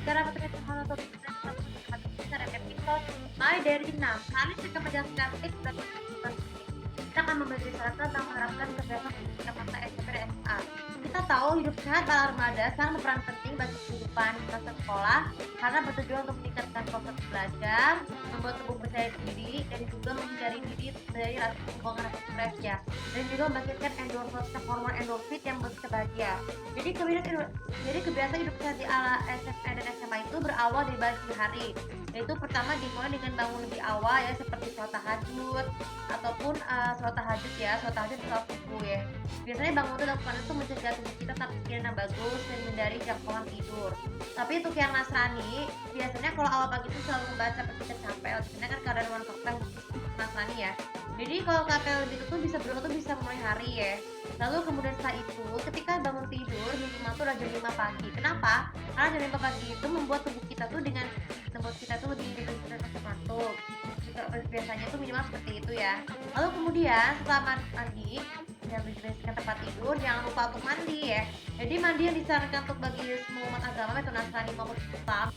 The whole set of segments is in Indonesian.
cara menurut monoton dan episode mulai dari 6 kali kita menjelaskan tips dan kita akan memberi saran tentang menerapkan kebiasaan ketika masa SMP dan SMA. Kita tahu hidup sehat pada remaja sangat berperan penting bagi kehidupan masa sekolah karena bertujuan untuk meningkatkan proses belajar, membuat tubuh percaya diri, dan juga menghindari diri dari rasa kebohongan atau stres ya, dan juga membangkitkan endorfin, hormon endorfin yang membuat kita bahagia. Jadi kebiasaan hidup sehat di ala SMP dan SMA itu berawal dari pagi hari. Yaitu pertama dimulai dengan bangun lebih awal ya, seperti sholat tahajud ataupun sholat tahajud sholat subuh ya. Biasanya bangun itu dilakukan itu mencegah tubuh kita tetap pikiran yang bagus dan menghindari jangkauan tidur. Tapi untuk yang Nasrani, biasanya kalau awal pagi itu selalu membaca petikan kapel, karena kan keadaan ruang kapel Nasrani ya. Jadi kalau kapel gitu tuh bisa berdoa tuh bisa mulai hari ya. Lalu kemudian setelah itu, ketika bangun tidur minimal tuh jam 5 pagi. Kenapa? Karena jam 5 pagi itu membuat tubuh kita tuh lebih ngantuk. Biasanya tuh minimal seperti itu ya. Lalu kemudian setelah mandi yang dijelaskan tempat tidur, jangan lupa untuk mandi ya. Jadi mandi yang disarankan untuk bagi semua umat agama itu Nasrani maupun Islam,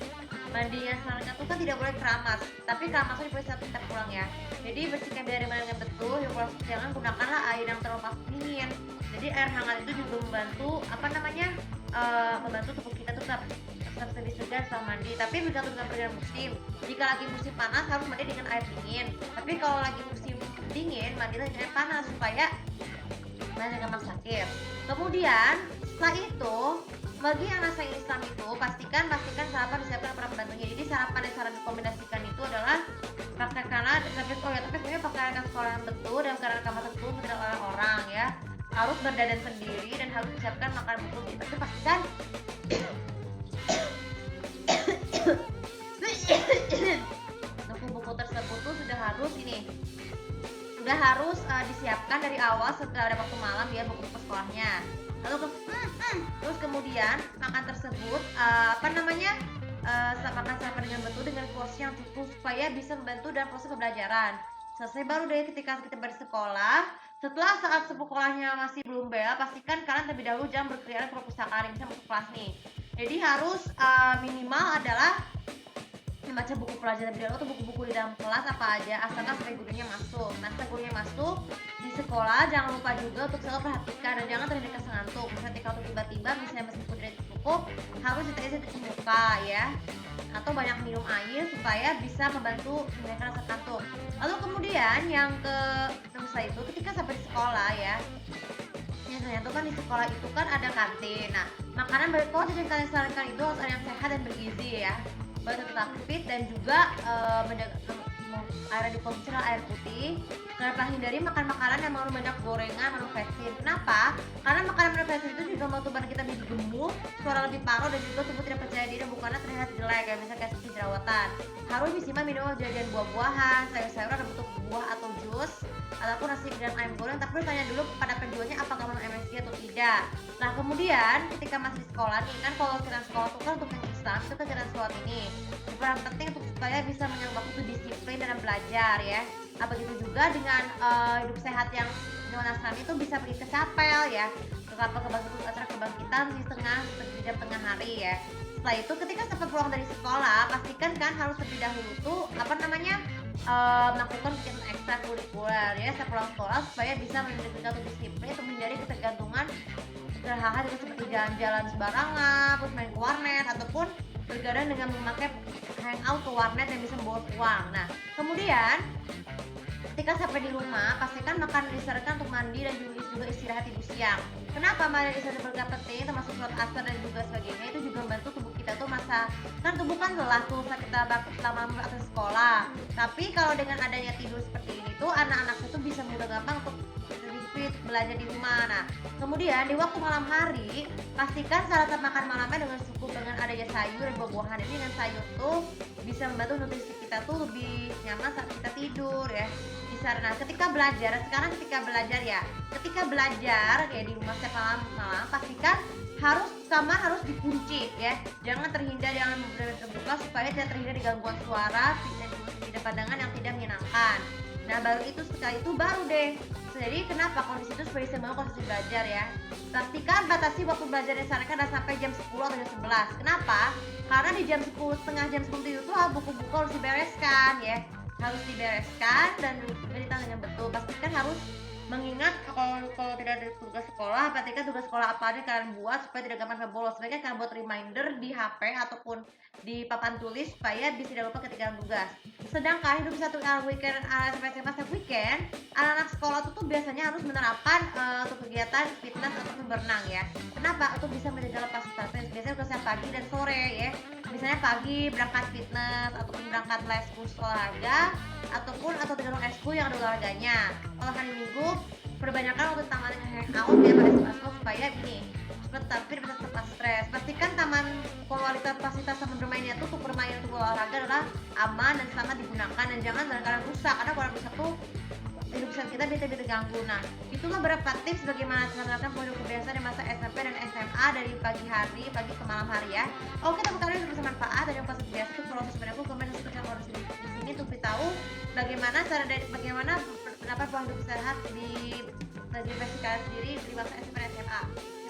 mandi yang disarankan itu kan tidak boleh keramas, tapi keramasnya boleh saat kita pulang ya. Jadi bersihkan dari mana dengan betul, jangan gunakanlah air yang terlalu dingin. Jadi air hangat itu juga membantu tubuh kita tetap lebih segar setelah mandi. Tapi bergantung dengan pergantian musim. Jika lagi musim panas harus mandi dengan air dingin. Tapi kalau lagi musim dingin mandilah dengan air panas supaya jangan gampang sakit. Kemudian setelah itu bagi yang rasa Islam itu pastikan sarapan disiapkan para pembantunya. Jadi sarapan yang saran dikombinasikan itu adalah pakaikanlah tapi sebenarnya pakaian sekolah yang betul dan karena kamar tertutup tidak oleh orang ya. Harus berdandan sendiri dan harus disiapkan makanan betul. Tapi pastikan buku-buku tersebut tuh sudah harus disiapkan dari awal setelah ada waktu malam ya, buku-buku sekolahnya. Lalu terus kemudian makan tersebut makan sarapan dengan betul dengan porsi yang cukup supaya bisa membantu dalam proses pembelajaran. Selesai baru deh ketika kita bersekolah. Setelah saat sekolahnya masih belum bel, pastikan kalian terlebih dahulu jangan berkeliaran ke perpustakaan bisa masuk kelas nih. Jadi harus minimal adalah membaca buku pelajaran terlebih dahulu atau buku-buku di dalam kelas apa aja, asalkan sampai gurunya masuk. Nah setelah gurunya masuk di sekolah, jangan lupa juga untuk selalu perhatikan dan jangan terjadi rasa ngantuk. Misalnya kalau tiba-tiba misalnya meskipun tidak cukup, harus ditetes cuci muka ya, atau banyak minum air supaya bisa membantu menghilangkan rasa kantuk. Lalu kemudian yang setelah itu ketika sampai di sekolah ya, biasanya tuh kan di sekolah itu kan ada kantin. Nah makanan berkualitas yang kalian sarankan itu harus ada yang sehat dan bergizi ya, baru tetap fit dan juga air dikonsumsi air putih. Kenapa hindari makan makanan yang mengandung banyak gorengan, manufaktur? Kenapa? Karena makanan manufaktur itu juga membuat tubuh kita lebih gemuk, suara lebih parau dan juga tubuh tidak percaya diri dan bukannya terlihat jelek ya, misalnya kayak seperti jerawatan. Harus disimak minimal jajan buah-buahan, sayur-sayuran dan bentuk buah atau jus, ataupun nasi dan ayam goreng. Tapi tanya dulu kepada penjualnya apakah memang MSG atau tidak. Nah kemudian ketika masih di sekolah nih kan, kalau jalan sekolah itu kan untuk yang Islam itu kan jalan sholat ini berperan penting untuk supaya bisa menyerap waktu disiplin dalam belajar ya. Nah begitu juga dengan hidup sehat yang Nasrani itu bisa pergi ke chapel ya, ke acara kebangkitan di jam tengah hari ya. Setelah itu ketika sampai pulang dari sekolah, pastikan kan harus terlebih dahulu tuh melakukan kegiatan ekstrakurikuler ya setelah pulang sekolah supaya bisa menjaga disiplin untuk menghindari ketergantungan hal-hal seperti jalan-jalan sembarangan, terus main ke warnet ataupun bergadang dengan memakai hangout ke warnet yang bisa membawa uang. Nah kemudian ketika sampai di rumah, pastikan makan disarankan untuk mandi dan juga istirahat tidur siang. Kenapa mandi istirahat berguna penting, termasuk sholat asar dan juga sebagainya, itu juga membantu tubuh kita tuh kan tubuh kan lelah tuh saat kita lama aktif sekolah. Tapi kalau dengan adanya tidur seperti ini tuh anak-anak itu bisa mudah gampang untuk belajar di rumah. Nah kemudian di waktu malam hari, pastikan sarapan makan malamnya dengan cukup dengan adanya sayur dan buah-buahan. Ini dengan sayur tuh bisa membantu nutrisi kita tuh lebih nyaman saat kita tidur ya. Nah ketika belajar ya di rumah setiap malam pastikan kamar harus dikunci ya, jangan terbuka supaya tidak terhindar dari gangguan suara dan pandangan yang tidak menyenangkan. Nah baru itu setelah itu baru deh. Jadi kenapa kondisi itu supaya bisa bangun kondisi belajar ya. Pastikan batasi waktu belajar yang disarankan adalah sampai jam 10 atau jam 11. Kenapa? Karena di jam 10, setengah jam sebelum tidur tuh buku-buku harus dibereskan ya. Harus dibereskan dan diberitahu dengan betul. Pastikan harus mengingat kalau tidak ada tugas sekolah, pastikan tugas sekolah apa aja kalian buat supaya tidak gampang bolos. Sebaiknya kalian buat reminder di HP ataupun di papan tulis supaya bisa tidak lupa ketika tugas. Sedangkan hidup satu weekend sampai SMA setiap weekend, anak-anak sekolah tuh biasanya harus menerapkan untuk kegiatan fitness ataupun berenang ya. Kenapa? Untuk bisa menjaga lepas stres. Biasanya tugasnya pagi dan sore ya. Misalnya pagi berangkat fitness ataupun berangkat les khusus olahraga atau tergantung ekskul yang ada olahraganya. Kalau hari Minggu perbanyakan waktu taman dengan hangout ya pada sekolah supaya ini tapi bisa cepat stres. Pastikan taman kualitas fasilitas taman bermainnya tuh untuk bermain untuk olahraga adalah aman dan selamat digunakan dan jangan kadang-kadang rusak karena kalau rusak tuh hidup kita bisa terganggu. Nah, itulah beberapa tips bagaimana menerapkan produk kebiasaan di masa SMP dan SMA dari pagi ke malam hari ya. Oke, teman kalian bisa bermanfaat dan yang pasti biasa tuh proses aku komen dan subscribe harus di sini untuk tahu bagaimana bagaimana pendapat pola hidup sehat di versi kalian sendiri di masa SMP dan SMA.